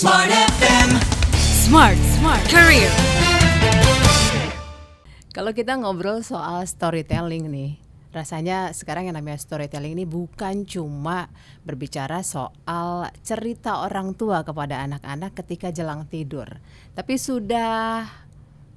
Smart FM. Smart Career. Kalau kita ngobrol soal storytelling nih, rasanya sekarang yang namanya storytelling ini bukan cuma berbicara soal cerita orang tua kepada anak-anak ketika jelang tidur, tapi sudah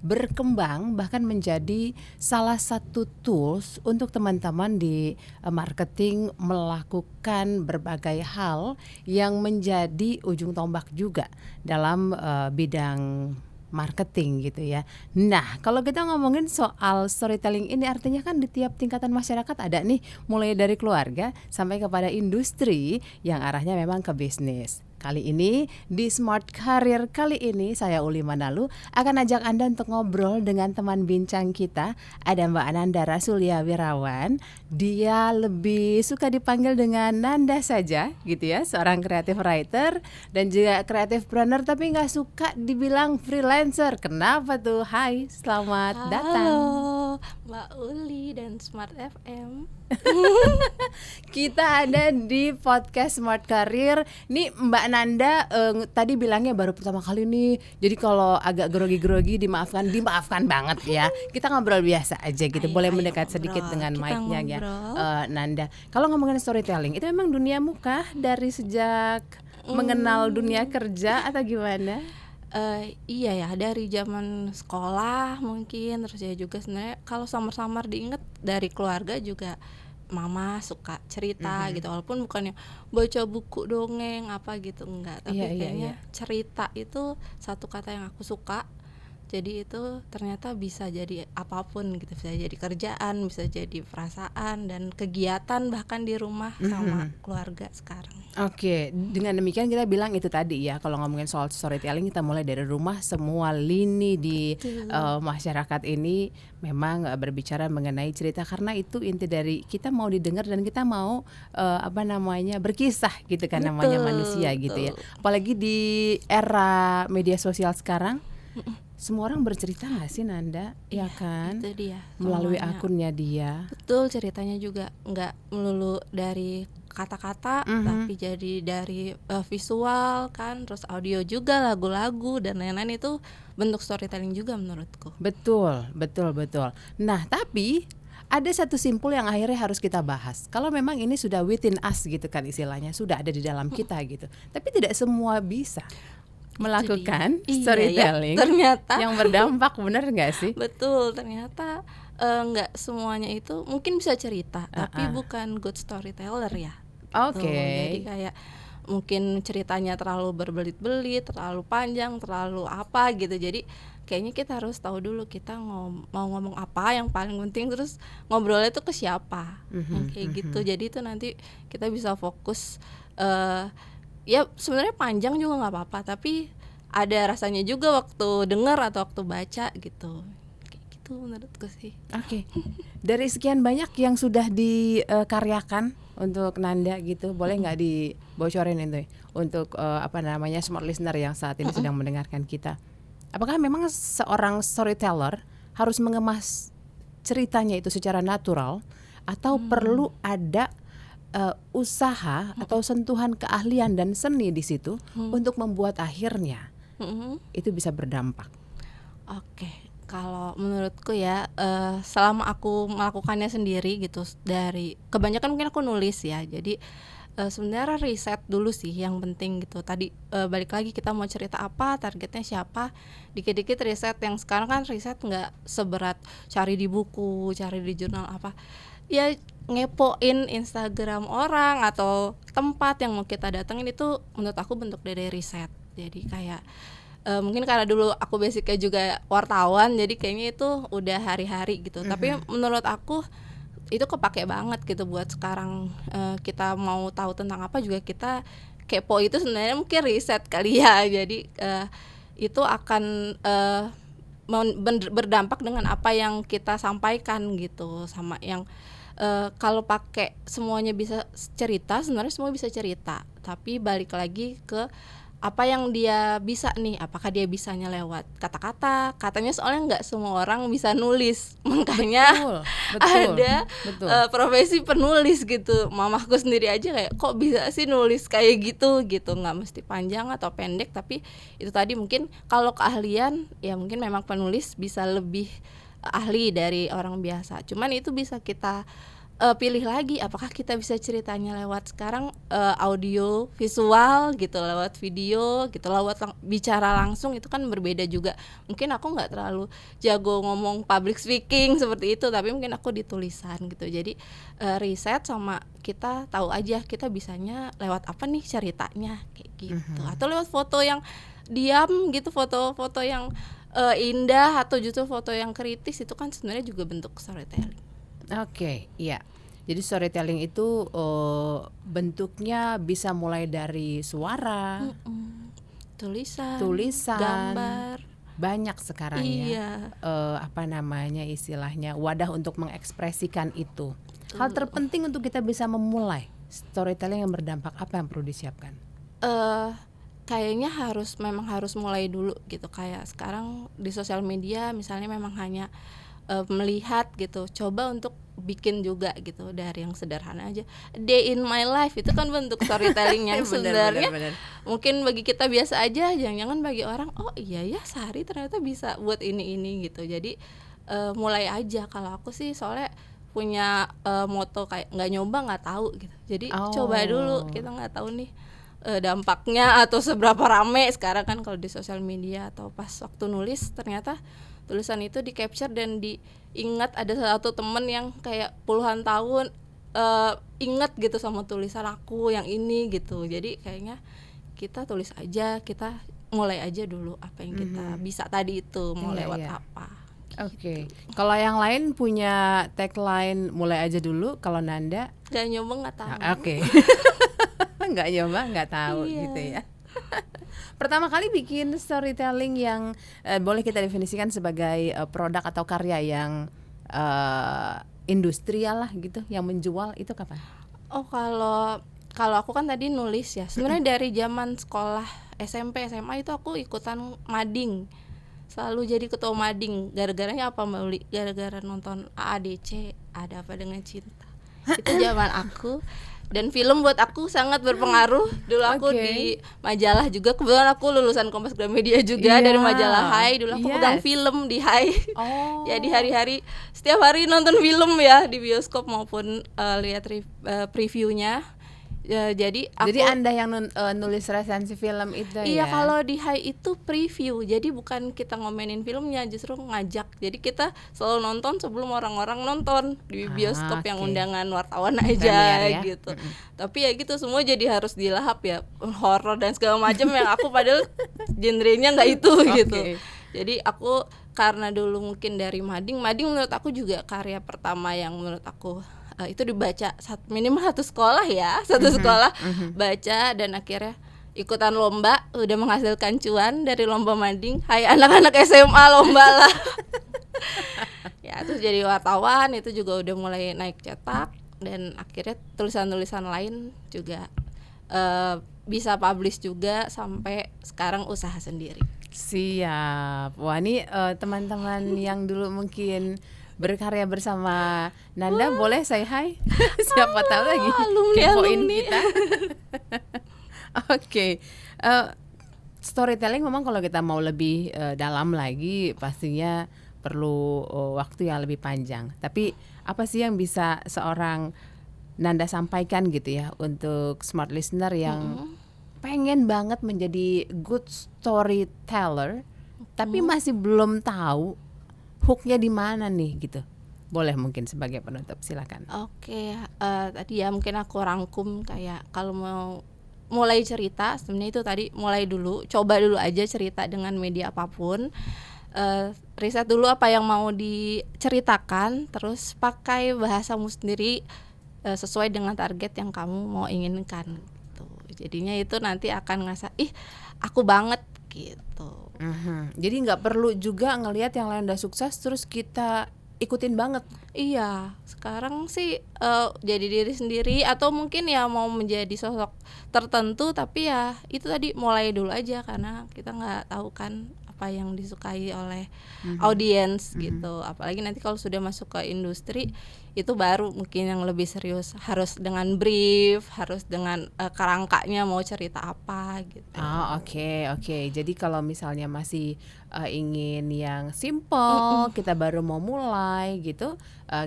berkembang bahkan menjadi salah satu tools untuk teman-teman di marketing melakukan berbagai hal yang menjadi ujung tombak juga dalam bidang marketing gitu ya. Nah, kalau kita ngomongin soal storytelling ini artinya kan di tiap tingkatan masyarakat ada nih, mulai dari keluarga sampai kepada industri yang arahnya memang ke bisnis. Kali ini di Smart Career kali ini saya Uli Manalu akan ajak Anda untuk ngobrol dengan teman bincang kita. Ada Mbak Ananda Rasulia Wirawan. Dia lebih suka dipanggil dengan Nanda saja gitu ya, seorang creative writer dan juga creative planner, tapi nggak suka dibilang freelancer. Kenapa tuh? Hai, selamat datang. Halo Mbak Uli dan Smart FM. Kita ada di podcast Smart Career. Nih Mbak Nanda tadi bilangnya baru pertama kali nih. Jadi kalau agak grogi-grogi dimaafkan banget ya. Kita ngobrol biasa aja gitu. Boleh mendekat sedikit dengan mic-nya ya. Nanda, kalau ngomongin storytelling itu memang dunia muka dari sejak mengenal dunia kerja atau gimana? Iya ya, dari zaman sekolah mungkin, terus ya juga sebenarnya kalau samar-samar diinget dari keluarga juga, mama suka cerita gitu, walaupun bukannya baca buku dongeng apa gitu, enggak, tapi kayaknya cerita itu satu kata yang aku suka. Jadi itu ternyata bisa jadi apapun gitu, bisa jadi kerjaan, bisa jadi perasaan dan kegiatan bahkan di rumah sama keluarga sekarang. Oke, dengan demikian kita bilang itu tadi ya, kalau ngomongin soal storytelling kita mulai dari rumah, semua lini di masyarakat ini memang berbicara mengenai cerita, karena itu inti dari kita mau didengar dan kita mau berkisah gitu kan, namanya manusia gitu ya. Apalagi di era media sosial sekarang. Semua orang bercerita nggak sih Nanda, ya kan? Itu dia. Melalui Semuanya. akunnya dia. Betul, ceritanya juga nggak melulu dari kata-kata, tapi jadi dari visual kan, terus audio juga, lagu-lagu dan lain-lain, itu bentuk storytelling juga menurutku. Betul. Nah, tapi ada satu simpul yang akhirnya harus kita bahas. Kalau memang ini sudah within us gitu kan istilahnya, sudah ada di dalam kita gitu. Tapi tidak semua bisa melakukan storytelling ternyata yang berdampak, benar nggak sih? Betul, ternyata nggak semuanya itu mungkin bisa cerita, tapi bukan good storyteller ya. Oke. Jadi kayak mungkin ceritanya terlalu berbelit-belit, terlalu panjang, terlalu apa gitu. Jadi kayaknya kita harus tahu dulu kita mau ngomong apa yang paling penting, terus ngobrolnya tuh ke siapa, kayak gitu. Jadi itu nanti kita bisa fokus. Ya sebenarnya panjang juga nggak apa-apa, tapi ada rasanya juga waktu dengar atau waktu baca gitu. Kayak gitu menurutku sih. Oke. Dari sekian banyak yang sudah dikaryakan untuk Nanda gitu, boleh nggak dibocorin itu untuk smart listener yang saat ini sedang mendengarkan kita? Apakah memang seorang storyteller harus mengemas ceritanya itu secara natural, atau perlu ada usaha atau sentuhan keahlian dan seni di situ untuk membuat akhirnya itu bisa berdampak? Oke, kalau menurutku ya, selama aku melakukannya sendiri gitu, dari kebanyakan mungkin aku nulis ya, jadi sebenarnya riset dulu sih yang penting gitu. Tadi balik lagi, kita mau cerita apa, targetnya siapa, dikit-dikit riset. Yang sekarang kan riset nggak seberat cari di buku, cari di jurnal apa, ya ngepoin Instagram orang atau tempat yang mau kita datengin, itu menurut aku bentuk dari riset. Jadi kayak mungkin karena dulu aku basicnya juga wartawan, jadi kayaknya itu udah hari-hari gitu. Tapi menurut aku itu kepake banget gitu buat sekarang. Kita mau tahu tentang apa juga, kita kepo itu sebenarnya mungkin riset kali ya. Jadi itu akan berdampak dengan apa yang kita sampaikan gitu, sama yang kalau pakai semuanya bisa cerita, sebenarnya semua bisa cerita, tapi balik lagi ke apa yang dia bisa nih, apakah dia bisanya lewat kata-kata, katanya soalnya nggak semua orang bisa nulis, makanya ada betul. profesi penulis gitu. Mamahku sendiri aja kayak kok bisa sih nulis kayak gitu, nggak mesti panjang atau pendek, tapi itu tadi mungkin kalau keahlian ya mungkin memang penulis bisa lebih ahli dari orang biasa, cuman itu bisa kita pilih lagi apakah kita bisa ceritanya lewat sekarang audio visual gitu, lewat video gitu, lewat bicara langsung, itu kan berbeda juga. Mungkin aku nggak terlalu jago ngomong public speaking seperti itu, tapi mungkin aku di tulisan gitu. Jadi riset sama kita tahu aja kita bisanya lewat apa nih ceritanya kayak gitu, atau lewat foto yang diam gitu, foto-foto yang indah, atau justru foto yang kritis, itu kan sebenarnya juga bentuk storytelling. Oke, iya. Jadi storytelling itu bentuknya bisa mulai dari suara, tulisan, gambar. banyak sekarang Iya. apa namanya istilahnya, wadah untuk mengekspresikan itu. Hal terpenting untuk kita bisa memulai storytelling yang berdampak apa yang perlu disiapkan? Kayaknya memang harus mulai dulu gitu. Kayak sekarang di sosial media misalnya memang hanya melihat gitu, coba untuk bikin juga gitu dari yang sederhana aja. Day in my life itu kan bentuk storytelling yang sebenarnya mungkin bagi kita biasa aja, jangan-jangan bagi orang oh iya ya sehari ternyata bisa buat ini gitu. Jadi mulai aja. Kalau aku sih soalnya punya moto kayak nggak nyoba nggak tahu gitu. Jadi coba dulu, kita nggak tahu nih dampaknya atau seberapa rame sekarang kan kalau di sosial media, atau pas waktu nulis ternyata tulisan itu di capture dan diingat. Ada satu temen yang kayak puluhan tahun ingat gitu sama tulisan aku yang ini gitu. Jadi kayaknya kita tulis aja, kita mulai aja dulu apa yang kita bisa tadi itu, mau lewat apa. Oke. Kalau yang lain punya tagline mulai aja dulu, kalau Nanda Gak nyoba nggak tahu. Oke. Nggak nyoba nggak tahu gitu ya. Pertama kali bikin storytelling yang boleh kita definisikan sebagai produk atau karya yang industrial lah gitu, yang menjual, itu kapan? Oh, kalau aku kan tadi nulis ya. Sebenarnya dari zaman sekolah SMP, SMA itu aku ikutan mading. Selalu jadi ketua mading. Gara-garanya apa Mbak Uli? Gara-gara nonton AADC, Ada Apa Dengan Cinta. Itu zaman aku. Dan film buat aku sangat berpengaruh. Dulu aku di majalah juga. Kebetulan aku lulusan Kompas Gramedia juga, dari majalah Hai. Dulu aku pegang film di Hai. Jadi hari-hari, setiap hari nonton film ya, di bioskop maupun lihat previewnya. Jadi Anda yang nulis resensi film itu ya? Iya, kalau di Hai itu preview. Jadi bukan kita ngomenin filmnya, justru ngajak. Jadi kita selalu nonton sebelum orang-orang nonton di bioskop yang undangan wartawan aja ya? Gitu. Tapi ya gitu, semua jadi harus dilahap ya, horor dan segala macam yang aku padahal genrenya nggak itu gitu. Jadi aku karena dulu mungkin dari mading menurut aku juga karya pertama yang menurut aku itu dibaca minimal satu sekolah ya, sekolah baca, dan akhirnya ikutan lomba, udah menghasilkan cuan dari lomba mading. Hai anak-anak SMA lomba lah. Ya terus jadi wartawan, itu juga udah mulai naik cetak, dan akhirnya tulisan-tulisan lain juga bisa publish juga, sampai sekarang usaha sendiri. Siap. Wah, ini teman-teman yang dulu mungkin berkarya bersama Nanda, boleh say hi? Siapa tahu lagi kepoin kita. Oke. Storytelling memang kalau kita mau lebih dalam lagi pastinya perlu waktu yang lebih panjang. Tapi apa sih yang bisa seorang Nanda sampaikan gitu ya untuk smart listener yang pengen banget menjadi good storyteller tapi masih belum tahu hooknya di mana nih gitu? Boleh mungkin sebagai penutup, silakan. Oke, tadi ya mungkin aku rangkum kayak kalau mau mulai cerita, sebenarnya itu tadi mulai dulu, coba dulu aja cerita dengan media apapun. Riset dulu apa yang mau diceritakan, terus pakai bahasamu sendiri sesuai dengan target yang kamu mau inginkan gitu. Jadinya itu nanti akan ngerasa aku banget gitu. Jadi nggak perlu juga ngelihat yang lain udah sukses terus kita ikutin banget. Iya, sekarang sih jadi diri sendiri atau mungkin ya mau menjadi sosok tertentu, tapi ya itu tadi mulai dulu aja karena kita nggak tahu kan apa yang disukai oleh audiens gitu. Apalagi nanti kalau sudah masuk ke industri itu baru mungkin yang lebih serius, harus dengan brief, harus dengan kerangkanya mau cerita apa gitu. Oke. Jadi kalau misalnya masih ingin yang simple, kita baru mau mulai gitu,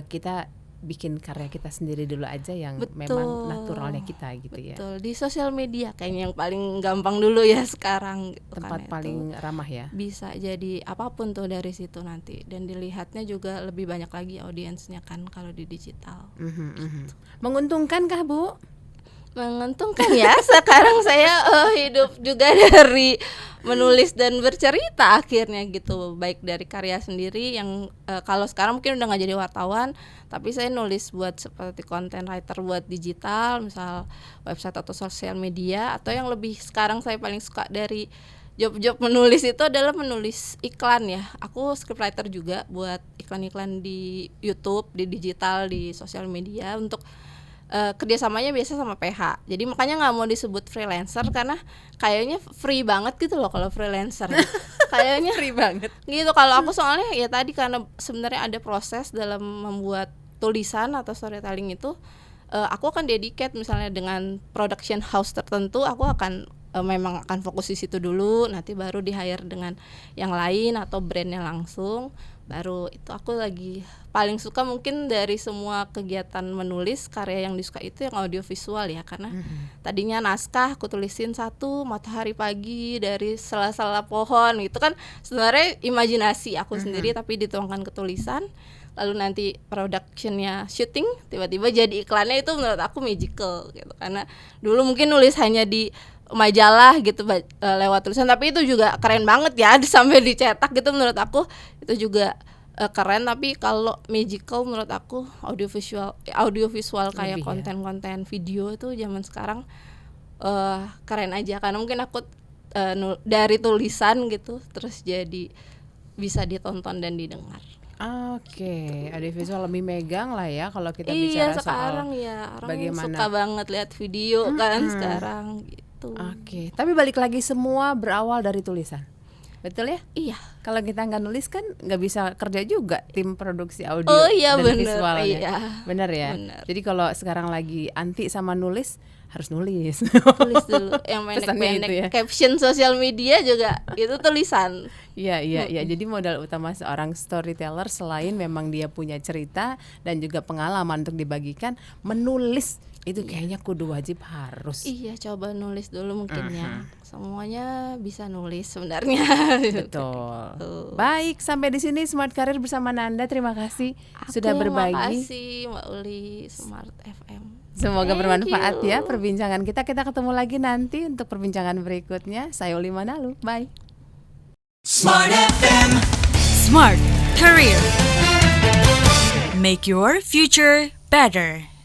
kita bikin karya kita sendiri dulu aja yang memang naturalnya kita gitu ya. Betul, di sosial media kayaknya yang paling gampang dulu ya sekarang gitu. Tempat kan, paling ramah ya. bisa jadi apapun tuh dari situ nanti, dan dilihatnya juga lebih banyak lagi audiensnya kan kalau di digital. Menguntungkan kah Bu? Menguntungkan ya. Sekarang saya hidup juga dari menulis dan bercerita akhirnya gitu, baik dari karya sendiri yang kalau sekarang mungkin udah nggak jadi wartawan, tapi saya nulis buat seperti content writer buat digital, misal website atau sosial media, atau yang lebih sekarang saya paling suka dari job-job menulis itu adalah menulis iklan ya. Aku scriptwriter juga buat iklan-iklan di YouTube, di digital, di sosial media, untuk kerjasamanya biasa sama PH. Jadi makanya nggak mau disebut freelancer karena kayaknya free banget gitu loh kalau freelancer. Kayaknya Free banget. gitu. Kalau aku soalnya ya tadi karena sebenarnya ada proses dalam membuat tulisan atau storytelling itu, aku akan dedicate misalnya dengan production house tertentu, aku akan memang akan fokus di situ dulu, nanti baru di hire dengan yang lain atau brandnya langsung. Baru itu aku lagi paling suka mungkin dari semua kegiatan menulis karya yang disuka itu yang audiovisual ya, karena tadinya naskah aku tulisin satu matahari pagi dari sela-sela pohon gitu kan, sebenarnya imajinasi aku sendiri tapi dituangkan ke tulisan, lalu nanti productionnya syuting tiba-tiba jadi iklannya. Itu menurut aku magical gitu, karena dulu mungkin nulis hanya di majalah gitu lewat tulisan, tapi itu juga keren banget ya sampai dicetak gitu. Menurut aku itu juga keren, tapi kalau magical menurut aku audiovisual kayak Lebih ya. konten-konten video itu zaman sekarang keren aja, karena mungkin aku dari tulisan gitu terus jadi bisa ditonton dan didengar. Oke, audiovisual lebih megang lah ya kalau kita Iya, bicara sekarang soal ya orang bagaimana. suka banget lihat video kan sekarang gitu. Oke, tapi balik lagi semua berawal dari tulisan. Betul ya? Iya. Kalau kita nggak nulis kan nggak bisa kerja juga tim produksi audio Oh iya, dan bener, visualnya. iya. Bener ya? Bener. Jadi kalau sekarang lagi anti sama nulis, harus nulis. Tulis dulu yang Pesannya pendek-pendek, itu ya. caption sosial media juga itu tulisan. Iya. Jadi modal utama seorang storyteller selain memang dia punya cerita dan juga pengalaman untuk dibagikan, menulis itu kayaknya kudu wajib harus. Iya, coba nulis dulu mungkin ya. Semuanya bisa nulis sebenarnya. Betul. Baik, sampai di sini Smart Career bersama Nanda. Terima kasih sudah berbagi. Terima kasih Mbak Uli, Smart FM. Semoga Thank bermanfaat you. ya perbincangan kita. Kita ketemu lagi nanti untuk perbincangan berikutnya. Saya Uli Manalu. Bye. Smart FM. Smart Career. Make your future better.